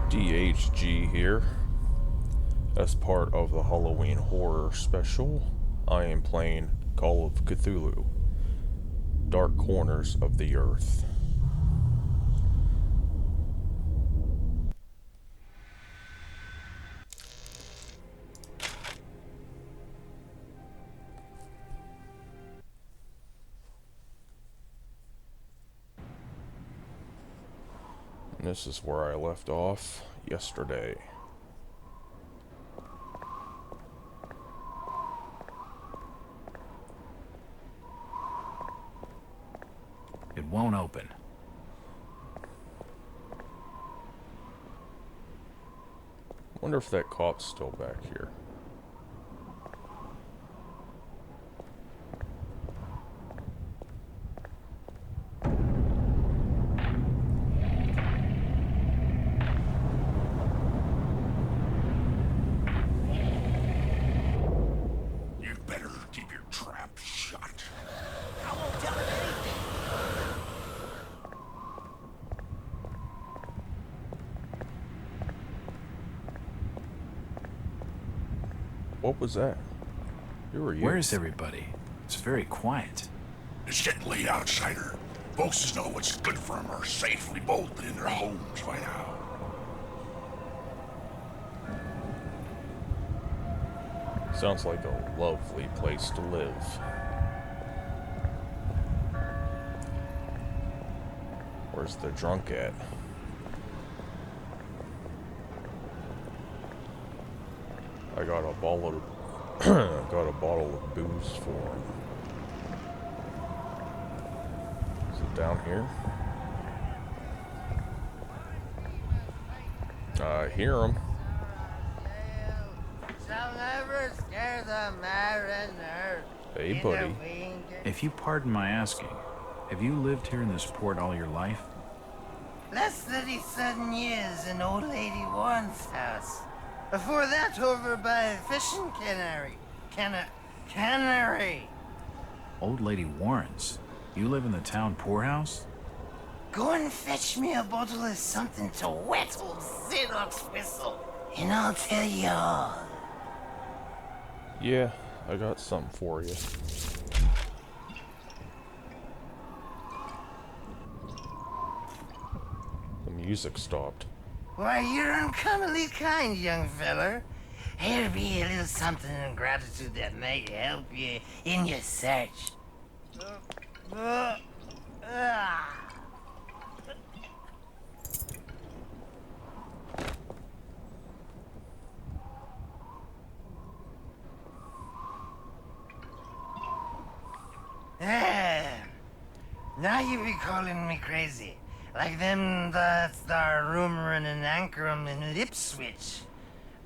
DHG here. As part of the Halloween horror special, I am playing Call of Cthulhu, Dark Corners of the Earth. And this is where I left off yesterday. It won't open. Wonder if that cop's still back here. You better keep your trap shut. I won't tell him anything. What was that? Who are you? Where's everybody? It's very quiet. It's getting late, outsider. Folks that know what's good for them are safely bolted in their homes by now. Sounds like a lovely place to live. Where's the drunk at? I got a bottle of booze for him. Is it down here? I hear him. Shall never scare the mariner. Hey, in the buddy. wing. If you pardon my asking, have you lived here in this port all your life? Less 37 years in old lady Warren's house. Before that, over by fishing cannery. Cannery. Old Lady Warren's? You live in the town poorhouse? Go and fetch me a bottle of something to wet old Zadok's whistle, and I'll tell you all. Yeah, I got something for you. The music stopped. Why, you're uncommonly kind, young feller. Here'll be a little something in gratitude that might help you in your search. Now you be calling me crazy. Like them that's there rumoring and anchoring in Ipswich.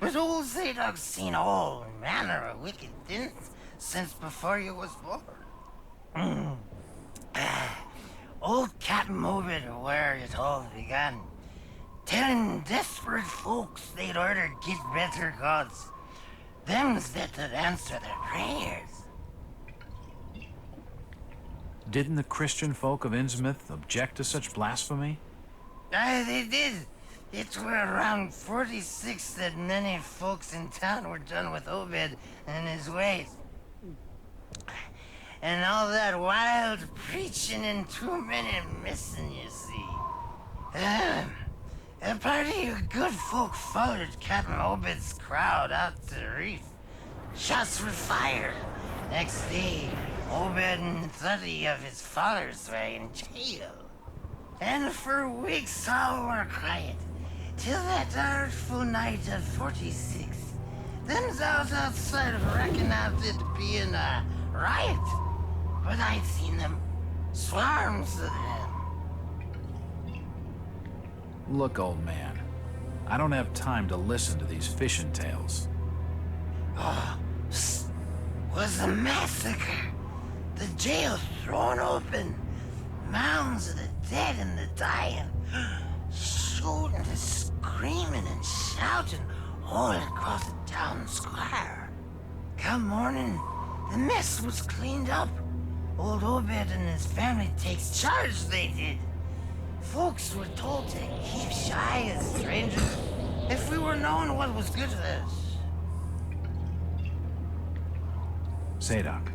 But old Zadok's seen all manner of wicked things since before you was born. Old Captain Obed where it all began. Telling desperate folks they'd orter get better gods. Them's that'd answer their prayers. Didn't the Christian folk of Innsmouth object to such blasphemy? Aye, they did. It were around 46 that many folks in town were done with Obed and his ways. And all that wild preaching and too many missing, you see. A party of good folk followed Captain Obed's crowd out to the reef. Shots were fired. Next day, Obed and 30 of his followers were in jail. And for weeks all were quiet, till that artful night of 46. Them's out outside reckon out it being a riot. But I'd seen them, swarms of them. Look, old man, I don't have time to listen to these fishing tales. Was a massacre. The jail thrown open. Mounds of the dead and the dying. Shooting and screaming and shouting all across the town square. Come morning, the mess was cleaned up. Old Obed and his family takes charge, they did. folks were told to keep shy as strangers if we were known what was good for us. Zadok,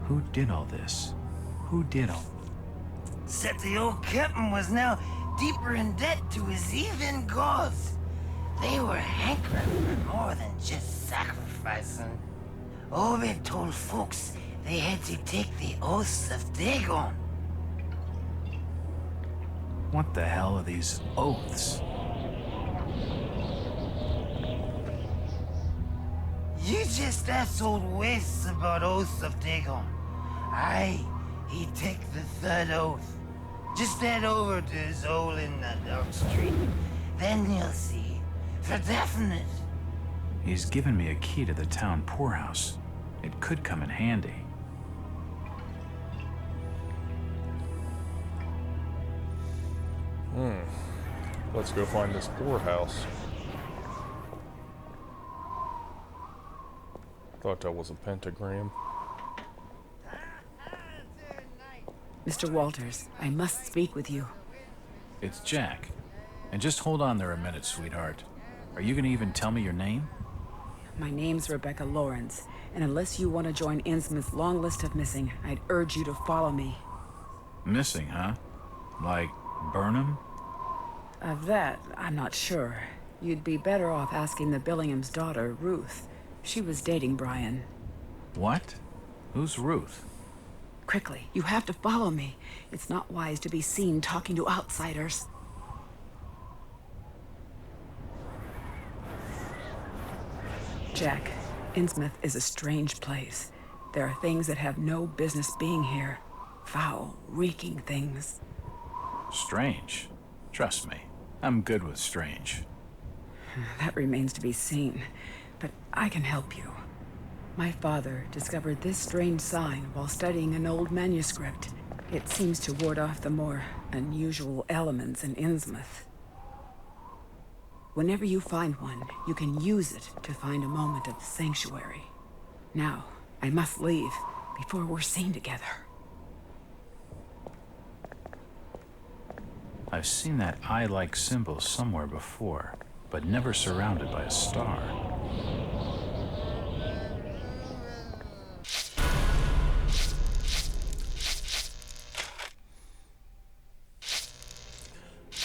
who did all this? Who did all... Said the old captain was now deeper in debt to his heathen gods. They were hankering for more than just sacrificing. Obed told folks they had to take the oaths of Dagon. What the hell are these oaths? You just asked old Wes about oaths of Dagon. Aye, he'd take the third oath. Just head over to his hole in the dark street. Then you'll see. For definite. He's given me a key to the town poorhouse. It could come in handy. Let's go find this poorhouse. Thought that was a pentagram. Mr. Walters, I must speak with you. It's Jack. And just hold on there a minute, sweetheart. Are you gonna even tell me your name? My name's Rebecca Lawrence, and unless you want to join Innsmouth's long list of missing, I'd urge you to follow me. Missing, huh? Like Burnham? Of that, I'm not sure. You'd be better off asking the Billingham's daughter, Ruth. She was dating Brian. What? Who's Ruth? Quickly, you have to follow me. It's not wise to be seen talking to outsiders. Jack, Innsmouth is a strange place. There are things that have no business being here. Foul, reeking things. Strange. Trust me, I'm good with strange. That remains to be seen, but I can help you. My father discovered this strange sign while studying an old manuscript. It seems to ward off the more unusual elements in Innsmouth. Whenever you find one, you can use it to find a moment of the sanctuary. Now, I must leave before we're seen together. I've seen that eye-like symbol somewhere before, but never surrounded by a star.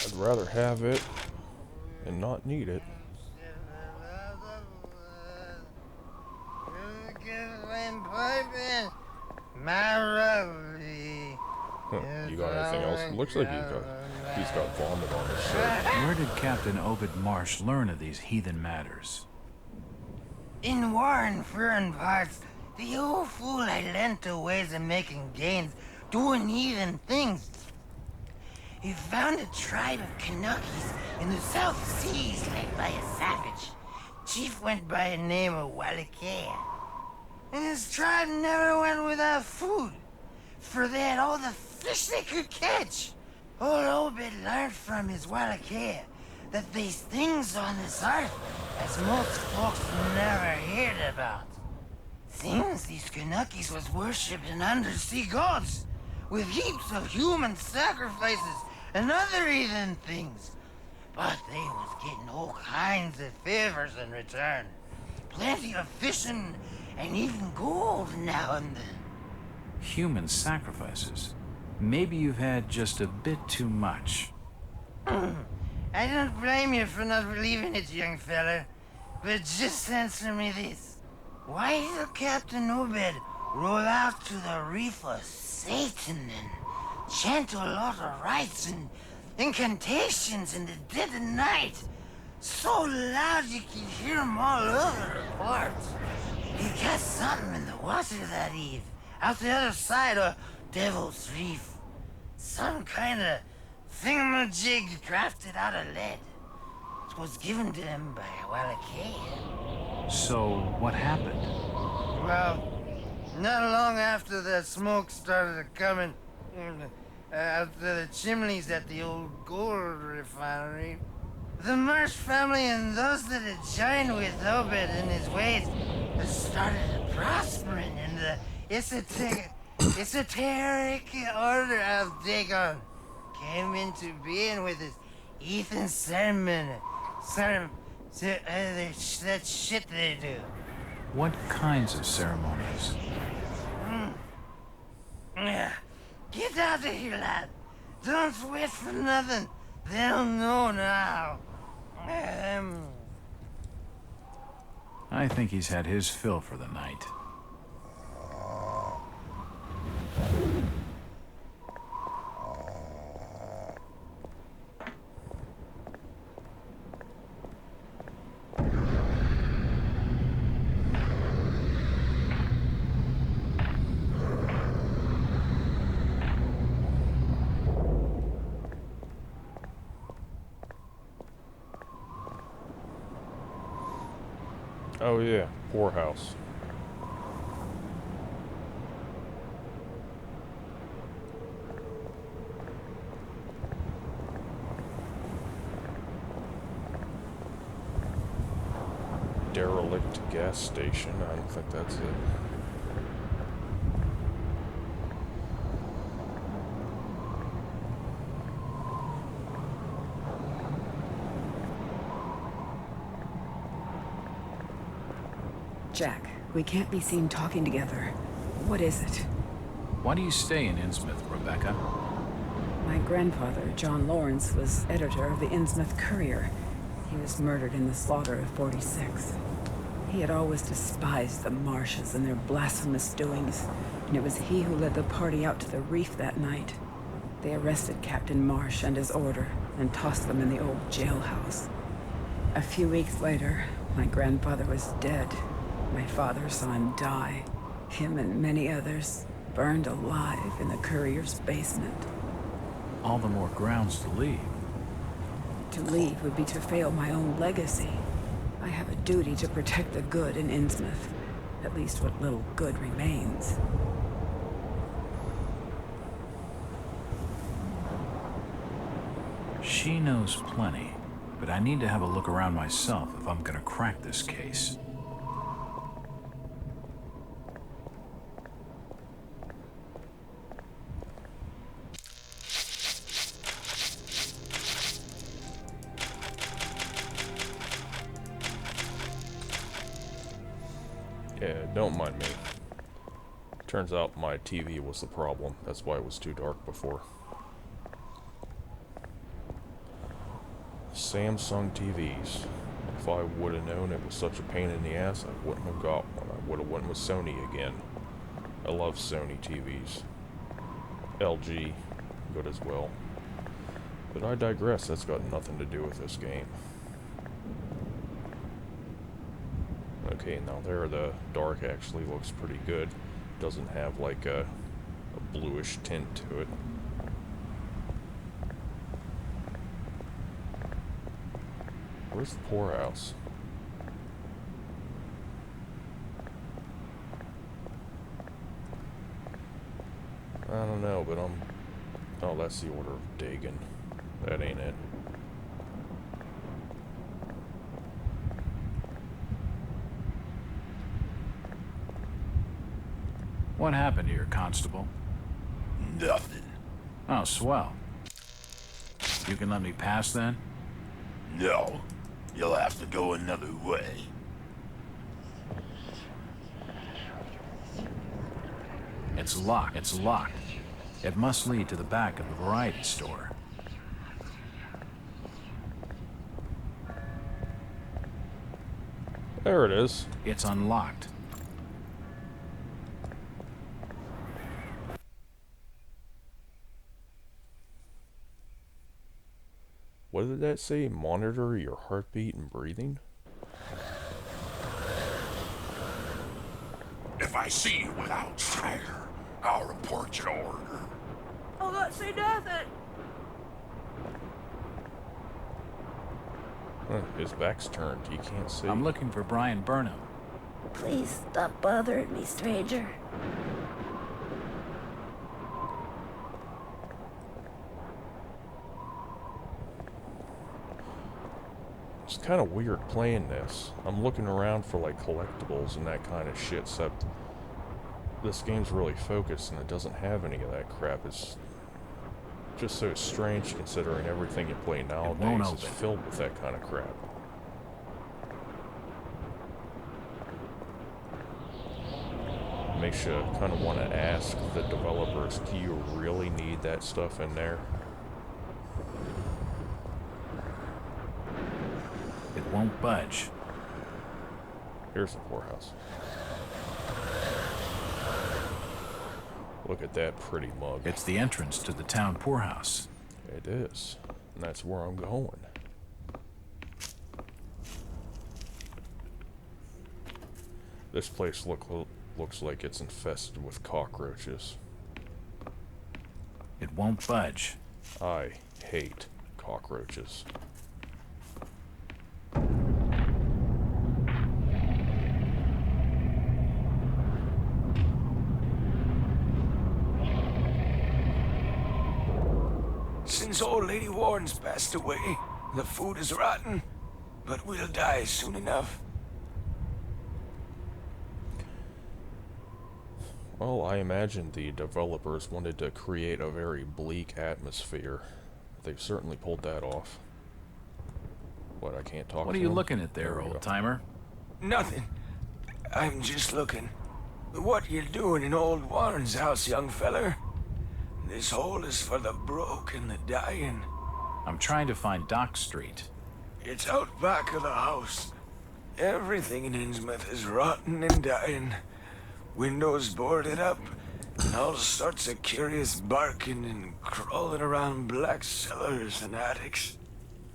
I'd rather have it and not need it. You got anything else? Looks like he's got vomit on his shirt. Where did Captain Obed Marsh learn of these heathen matters? In war and foreign parts, the old fool had learned to ways of making gains, doing heathen things. He found a tribe of Kanakis in the South Seas led by a savage. Chief went by a name of Wallachia. And his tribe never went without food, for they had all the fish they could catch. Old Obed learned from his Wallachia that these things on this earth as most folks never heard about. Seems these Kanakis was worshipped in undersea gods, with heaps of human sacrifices and other heathen things. But they was getting all kinds of favors in return. Plenty of fishing and even gold now and then. Human sacrifices. Maybe you've had just a bit too much. I don't blame you for not believing it, young fella. But just answer me this. Why did Captain Obed roll out to the reef of Satan and chant a lot of rites and incantations in the dead of night? So loud you could hear them all over the port. He got something in the water that eve, out the other side of Devil's Reef. Some kind of thingamajig crafted out of lead. It was given to him by Wallachia. So, what happened? Well, not long after the smoke started coming out of the chimneys at the old gold refinery, the Marsh family and those that had joined with Obed in his ways started prospering in the esoteric order of Dagon. came into being with his Ethan sermon. That shit they do. What kinds of ceremonies? Get out of here, lad. Don't wait for nothing. They'll know now. I think he's had his fill for the night. Oh yeah, poorhouse. Derelict gas station. I don't think that's it. Jack, we can't be seen talking together. What is it? Why do you stay in Innsmouth, Rebecca? My grandfather, John Lawrence, was editor of the Innsmouth Courier. He was murdered in the slaughter of 46. He had always despised the Marshes and their blasphemous doings, and it was he who led the party out to the reef that night. They arrested Captain Marsh and his order, and tossed them in the old jailhouse. A few weeks later, my grandfather was dead. My father saw him die. Him and many others, burned alive in the Courier's basement. All the more grounds to leave. To leave would be to fail my own legacy. I have a duty to protect the good in Innsmouth. At least what little good remains. She knows plenty, but I need to have a look around myself if I'm gonna crack this case. Yeah, don't mind me. Turns out my TV was the problem. That's why it was too dark before. Samsung TVs. If I would have known it was such a pain in the ass, I wouldn't have got one. I would have went with Sony again. I love Sony TVs. LG, good as well. But I digress, that's got nothing to do with this game. Okay, now there the dark actually looks pretty good. Doesn't have like a bluish tint to it. Where's the poorhouse? I don't know, but oh, that's the Order of Dagon. That ain't it. What happened here, Constable? Nothing. Oh, swell. You can let me pass then? No. You'll have to go another way. It's locked. It's locked. It must lead to the back of the variety store. There it is. It's unlocked. What did that say? Monitor your heartbeat and breathing? If I see you with outsider, I'll report your order. I'll not say nothing. Huh, his back's turned. He can't see. I'm looking for Brian Burnham. Please stop bothering me, stranger. It's kind of weird playing this. I'm looking around for like collectibles and that kind of shit, except this game's really focused and it doesn't have any of that crap. It's just so strange considering everything you play won't nowadays is open. filled with that kind of crap. Makes you kind of want to ask the developers, do you really need that stuff in there? It won't budge. Here's the poorhouse. Look at that pretty mug. It's the entrance to the town poorhouse. It is. And that's where I'm going. This place looks like it's infested with cockroaches. It won't budge. I hate cockroaches. Since old Lady Warren's passed away, the food is rotten, but we'll die soon enough. Well, I imagine the developers wanted to create a very bleak atmosphere. They've certainly pulled that off. But I can't talk What to are you them. looking at there, we go. old timer? Nothing. I'm just looking. What you doing in old Warren's house, young feller? This hole is for the broke and the dying. I'm trying to find Dock Street. It's out back of the house. Everything in Innsmouth is rotten and dying. Windows boarded up, and all sorts of curious barking and crawling around black cellars and attics.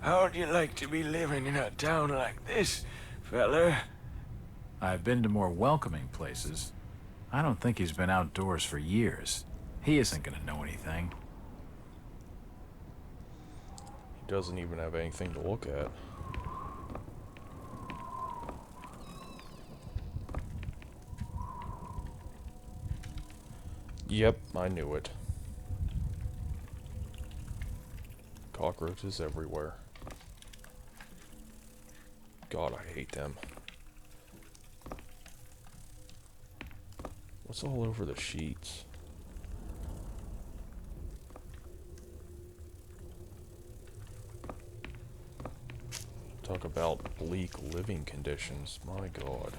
How'd you like to be living in a town like this, feller? I've been to more welcoming places. I don't think he's been outdoors for years. He isn't gonna know anything. He doesn't even have anything to look at. Yep, I knew it. Cockroaches everywhere. God, I hate them. What's all over the sheets? Talk about bleak living conditions. My God.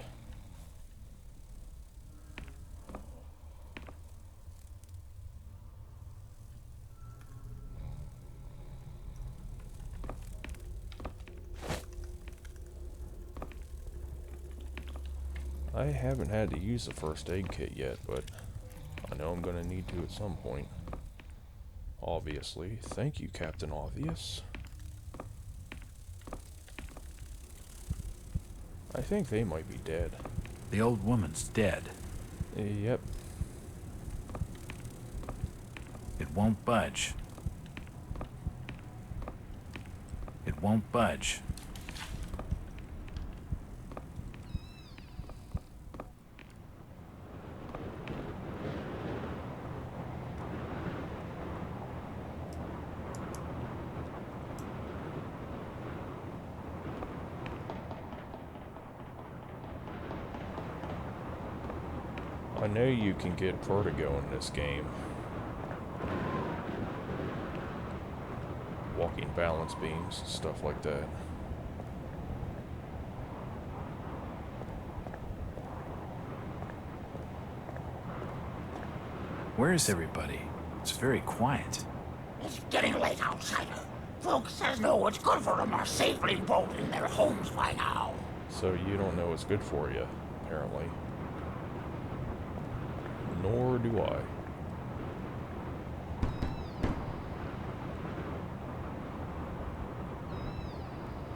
I haven't had to use the first aid kit yet, but I know I'm gonna need to at some point. Obviously. Thank you, Captain Obvious. I think they might be dead. The old woman's dead. Yep. It won't budge. It won't budge. I know you can get vertigo in this game. Walking balance beams, stuff like that. Where is everybody? It's very quiet. It's getting late, outsider. Folks says know what's good for them are safely bolted in their homes by now. So you don't know what's good for you, apparently. Nor do I.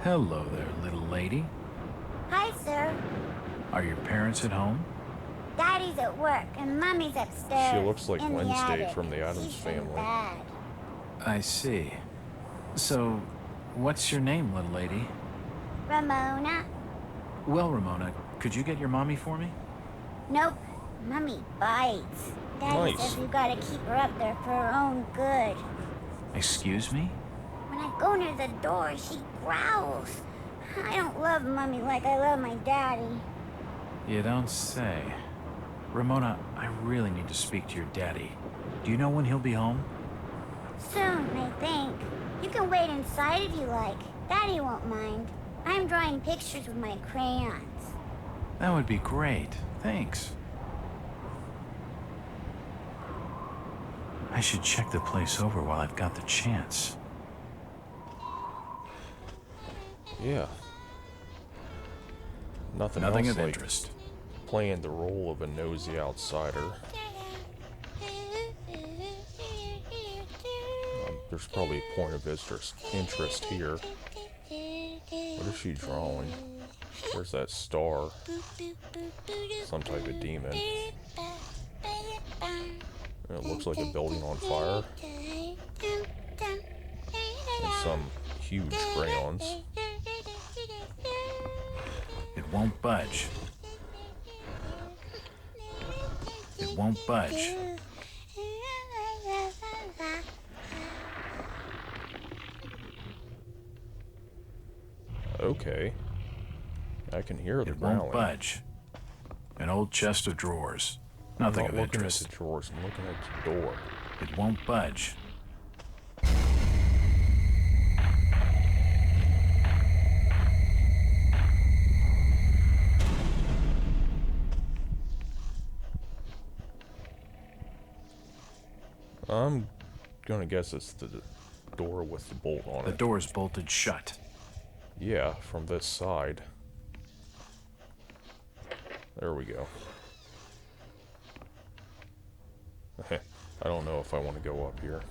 Hello there, little lady. Hi, sir. Are your parents at home? Daddy's at work and Mommy's upstairs. She looks like in the Wednesday attic. from the Addams She's been Family. bad. I see. So, what's your name, little lady? Ramona? Well, Ramona, could you get your mommy for me? Nope. Mommy bites. Daddy Nice. says we gotta keep her up there for her own good. Excuse me? When I go near the door, she growls. I don't love Mommy like I love my daddy. You don't say. Ramona, I really need to speak to your daddy. Do you know when he'll be home? Soon, I think. You can wait inside if you like. Daddy won't mind. I'm drawing pictures with my crayons. That would be great. Thanks. I should check the place over while I've got the chance. Yeah. Nothing Nothing else of like interest. playing the role of a nosy outsider. There's probably a point of interest here. What is she drawing? Where's that star? Some type of demon. It looks like a building on fire. And some huge crayons. It won't budge. It won't budge. Okay. I can hear the It growling. won't budge. An old chest of drawers. Nothing I'm of not looking interest. at the drawers. I'm looking at the door. It won't budge. I'm gonna guess it's the door with the bolt on The it. door's bolted shut. Yeah, from this side. There we go. I don't know if I want to go up here.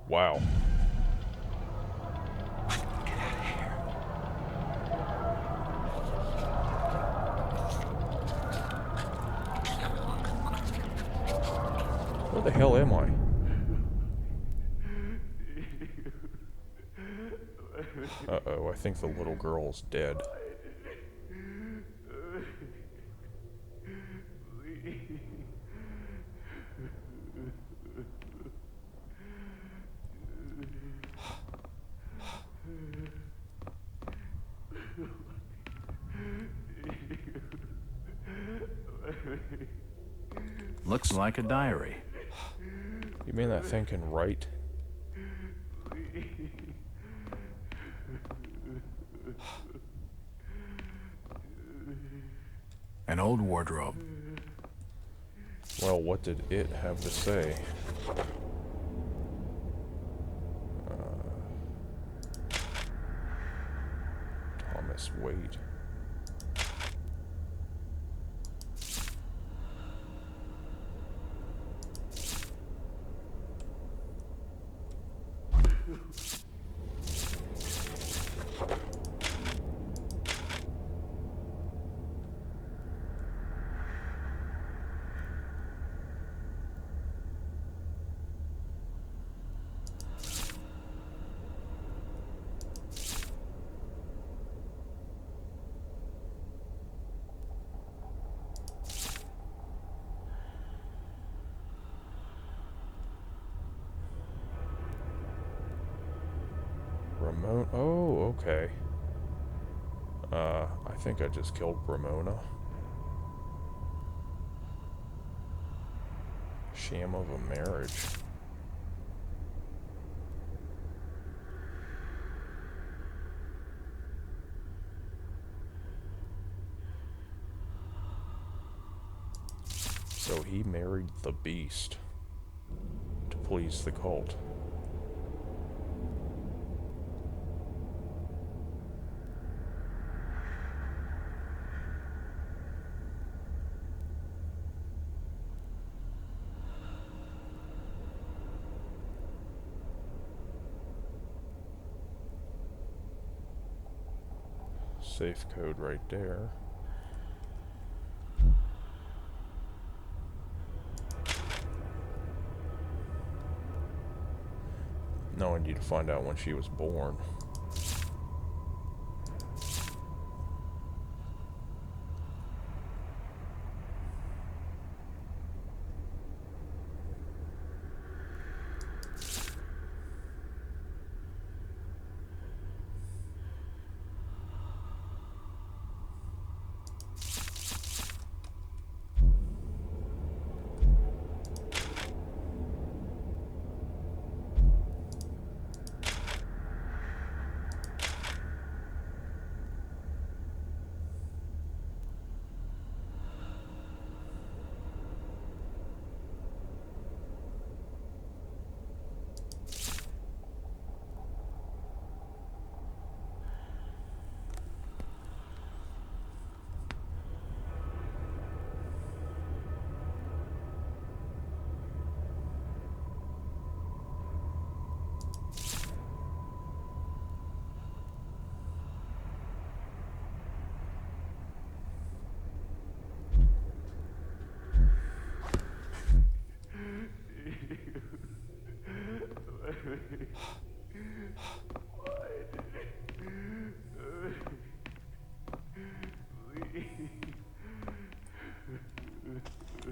Wow. Where the hell am I? Uh-oh, I think the little girl's dead. Looks like a diary. You mean that thing can write? An old wardrobe. Well, what did it have to say? Thomas Wade. Ramona. Oh, okay. I think I just killed Ramona. Sham of a marriage. So he married the beast to please the cult. Safe code right there. Now I need to find out when she was born.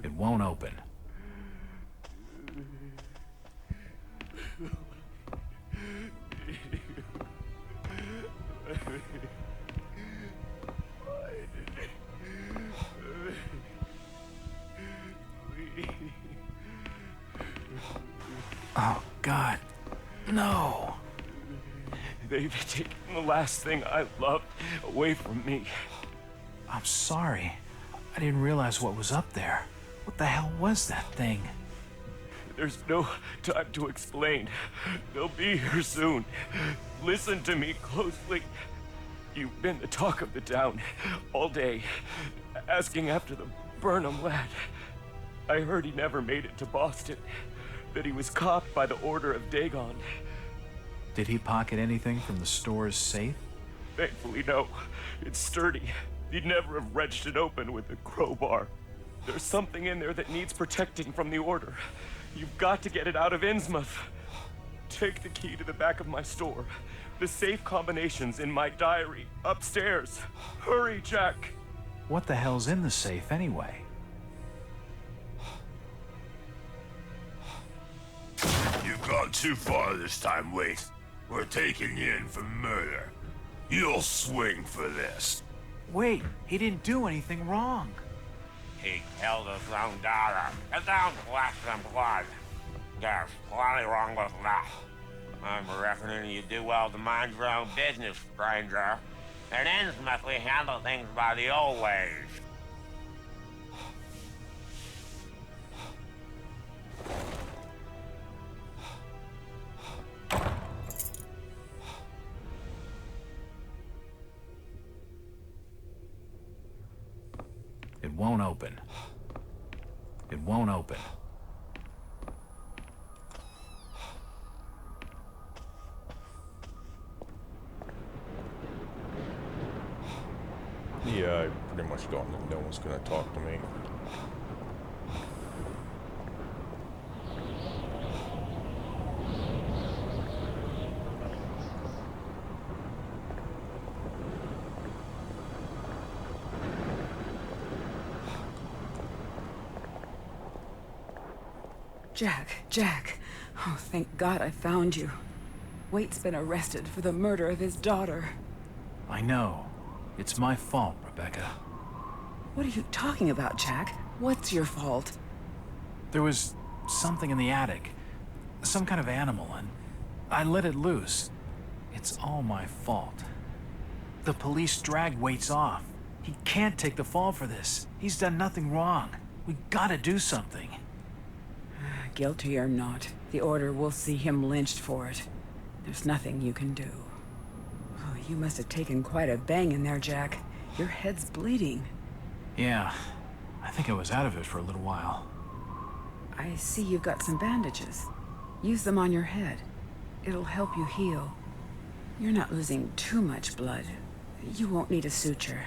It won't open. Oh, God. No. They've taken the last thing I loved away from me. I'm sorry. I didn't realize what was up there. What the hell was that thing? There's no time to explain. They'll be here soon. Listen to me closely. You've been the talk of the town all day, asking after the Burnham lad. I heard he never made it to Boston, that he was caught by the order of Dagon. Did he pocket anything from the store's safe? Thankfully, no. It's sturdy. He'd never have wrenched it open with a crowbar. There's something in there that needs protecting from the order. You've got to get it out of Innsmouth. Take the key to the back of my store. The safe combination's in my diary, upstairs. Hurry, Jack. What the hell's in the safe anyway? You've gone too far this time, Waite. We're taking you in for murder. You'll swing for this. Wait, he didn't do anything wrong. He killed his own daughter. It don't flesh and blood. There's plenty wrong with that. I'm reckoning you do well to mind your own business, stranger. In Innsmouth, we handle things by the old ways. It won't open. It won't open. Yeah, I pretty much got that no one's gonna talk to me. Jack. Oh, thank God I found you. Waite's been arrested for the murder of his daughter. I know. It's my fault, Rebecca. What are you talking about, Jack? What's your fault? There was something in the attic. Some kind of animal, and I let it loose. It's all my fault. The police dragged Waits off. He can't take the fall for this. He's done nothing wrong. We gotta do something. Guilty or not, the Order will see him lynched for it. There's nothing you can do. Oh, you must have taken quite a bang in there, Jack. Your head's bleeding. Yeah, I think I was out of it for a little while. I see you've got some bandages. Use them on your head. It'll help you heal. You're not losing too much blood, You won't need a suture.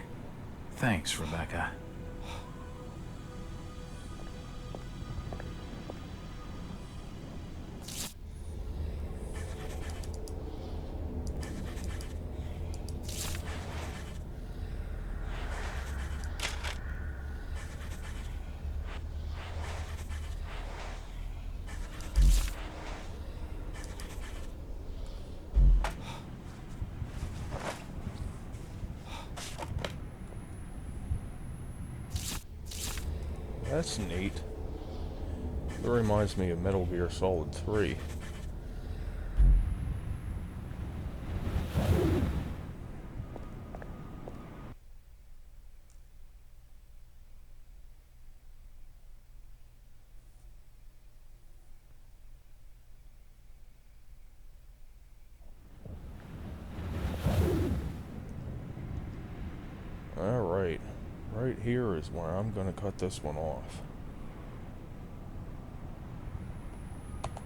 Thanks, Rebecca. That's neat. That reminds me of Metal Gear Solid 3. Alright. Right here is where I'm gonna cut this one off.